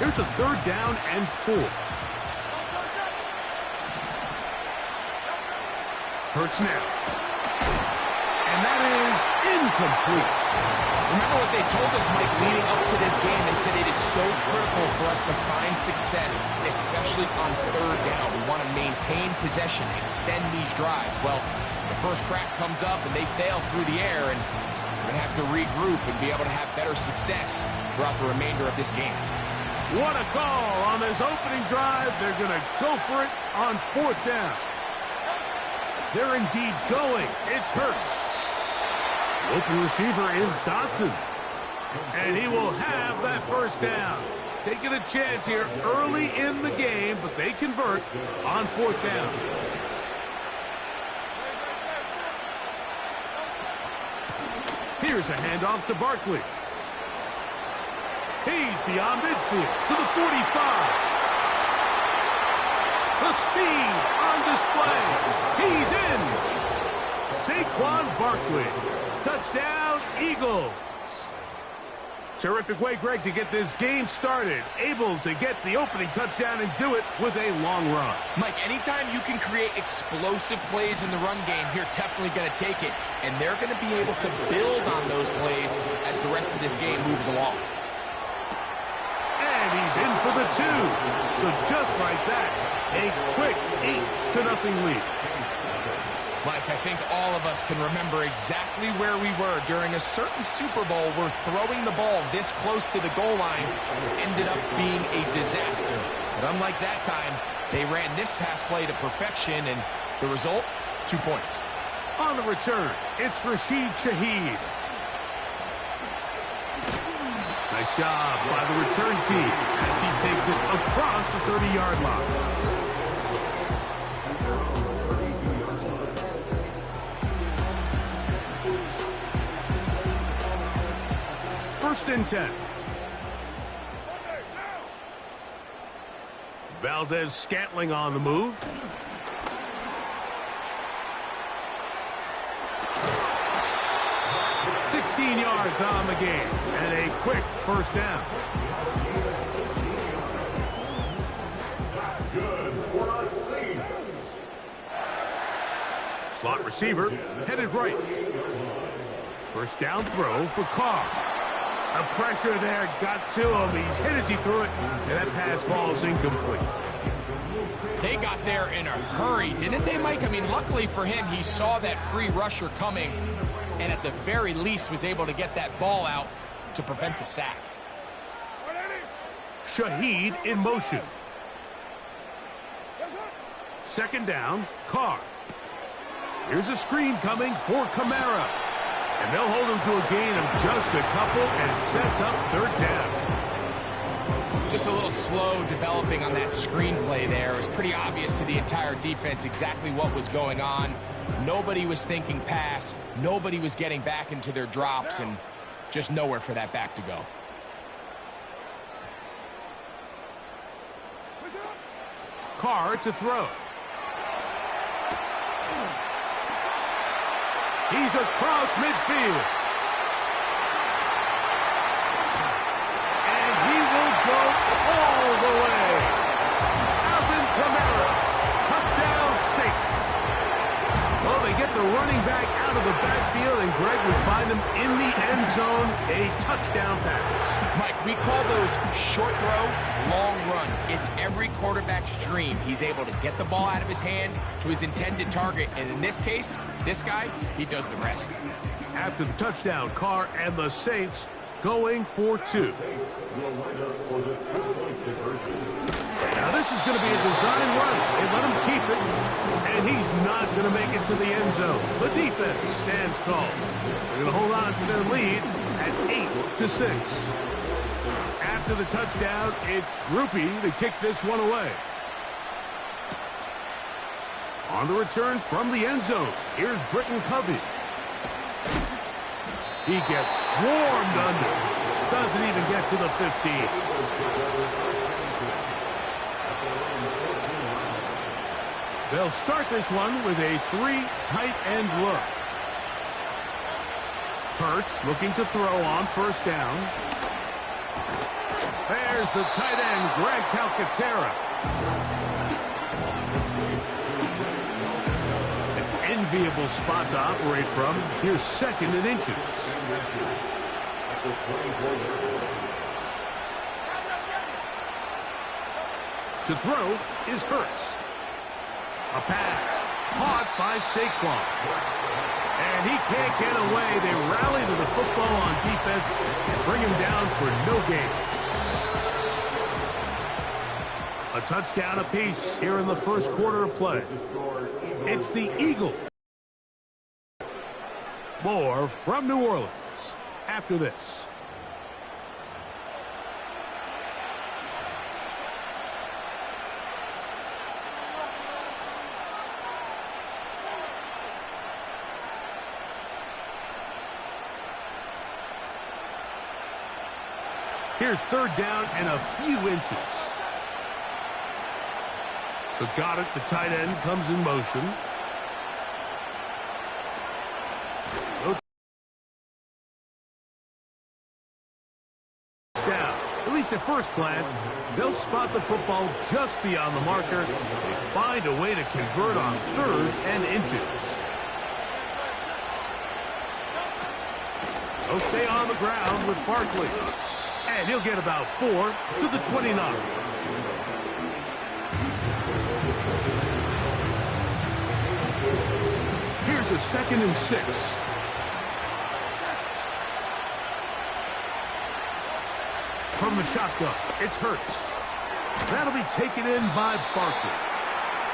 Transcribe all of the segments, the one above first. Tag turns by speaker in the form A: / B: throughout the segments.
A: Here's a 3rd down and 4. Hurts now. And that is incomplete.
B: Remember what they told us, Mike, leading up to this game. They said it is so critical for us to find success, especially on 3rd down. We want to maintain possession, extend these drives. Well, the first crack comes up and they fail through the air, and we're going to have to regroup and be able to have better success throughout the remainder of this game.
A: What a call on this opening drive. They're going to go for it on 4th down. They're indeed going. It's Hurts. The open receiver is Dotson. And he will have that 1st down. Taking a chance here early in the game, but they convert on 4th down. Here's a handoff to Barkley. He's beyond midfield to the 45. The speed on display. He's in. Saquon Barkley. Touchdown, Eagles. Terrific way, Greg, to get this game started. Able to get the opening touchdown and do it with a long run.
B: Mike, anytime you can create explosive plays in the run game, you're definitely going to take it. And they're going to be able to build on those plays as the rest of this game moves along.
A: And he's in for the 2. So just like that, a quick 8-0 lead.
B: Mike, I think all of us can remember exactly where we were during a certain Super Bowl where throwing the ball this close to the goal line ended up being a disaster. But unlike that time, they ran this pass play to perfection, and the result, 2 points.
A: On the return, it's Rashid Shaheed. Nice job by the return team as he takes it across the 30-yard line. 1st and 10. Valdez-Scantling on the move. $16 yards on the game and a quick 1st down. Slot receiver headed right. 1st down throw for Carr. The pressure there got to him. He's hit as he threw it, and that pass falls incomplete.
B: They got there in a hurry, didn't they, Mike? I mean, luckily for him, he saw that free rusher coming, and at the very least was able to get that ball out to prevent the sack.
A: Shaheed in motion. 2nd down, Carr. Here's a screen coming for Kamara. And they'll hold him to a gain of just a couple and sets up 3rd down.
B: Just a little slow developing on that screenplay there. It was pretty obvious to the entire defense exactly what was going on. Nobody was thinking pass. Nobody was getting back into their drops, and just nowhere for that back to go.
A: Carr to throw. He's across midfield. And he will go all the way. Alvin Kamara, touchdown 6. Well, they get the running back out of the backfield, and Greg would find him in the end zone, a touchdown pass.
B: Mike, we call those short throw, long run. It's every quarterback's dream. He's able to get the ball out of his hand to his intended target, and in this case, this guy, he does the rest.
A: After the touchdown, Carr and the Saints going for 2. Now this is going to be a design run. They let him keep it, and he's not going to make it to the end zone. The defense stands tall. They're going to hold on to their lead at 8-6. After the touchdown, it's Groupie to kick this one away. On the return from the end zone, here's Britton Covey. He gets swarmed under. Doesn't even get to the 15. They'll start this one with a 3 tight end look. Hurts looking to throw on 1st down. There's the tight end, Greg Calcaterra. An enviable spot to operate from. Here's second and inches. To throw is Hurts. A pass caught by Saquon. And he can't get away. They rally to the football on defense and bring him down for no gain. A touchdown apiece here in the first quarter of play. It's the Eagles. More from New Orleans after this. Here's third down and a few inches. So got it. The tight end comes in motion. Down. At least at first glance, they'll spot the football just beyond the marker. They find a way to convert on third and inches. They'll stay on the ground with Barkley. And he'll get about 4 to the 29. Here's a 2nd and 6. From the shotgun, it's Hurts. That'll be taken in by Barkley.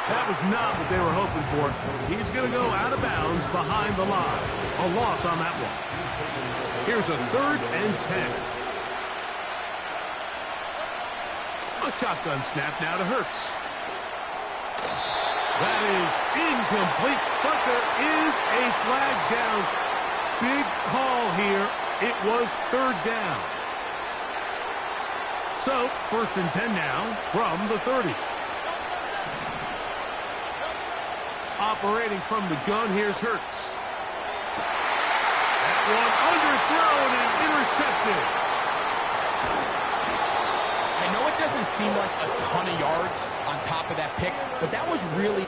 A: That was not what they were hoping for. He's going to go out of bounds behind the line. A loss on that one. Here's a 3rd and 10. A shotgun snap now to Hurts. That is incomplete, but there is a flag down. Big call here. It was 3rd down. So, 1st and 10 now from the 30. Operating from the gun, here's Hurts. That one underthrown and intercepted.
B: I know it doesn't seem like a ton of yards on top of that pick, but that was really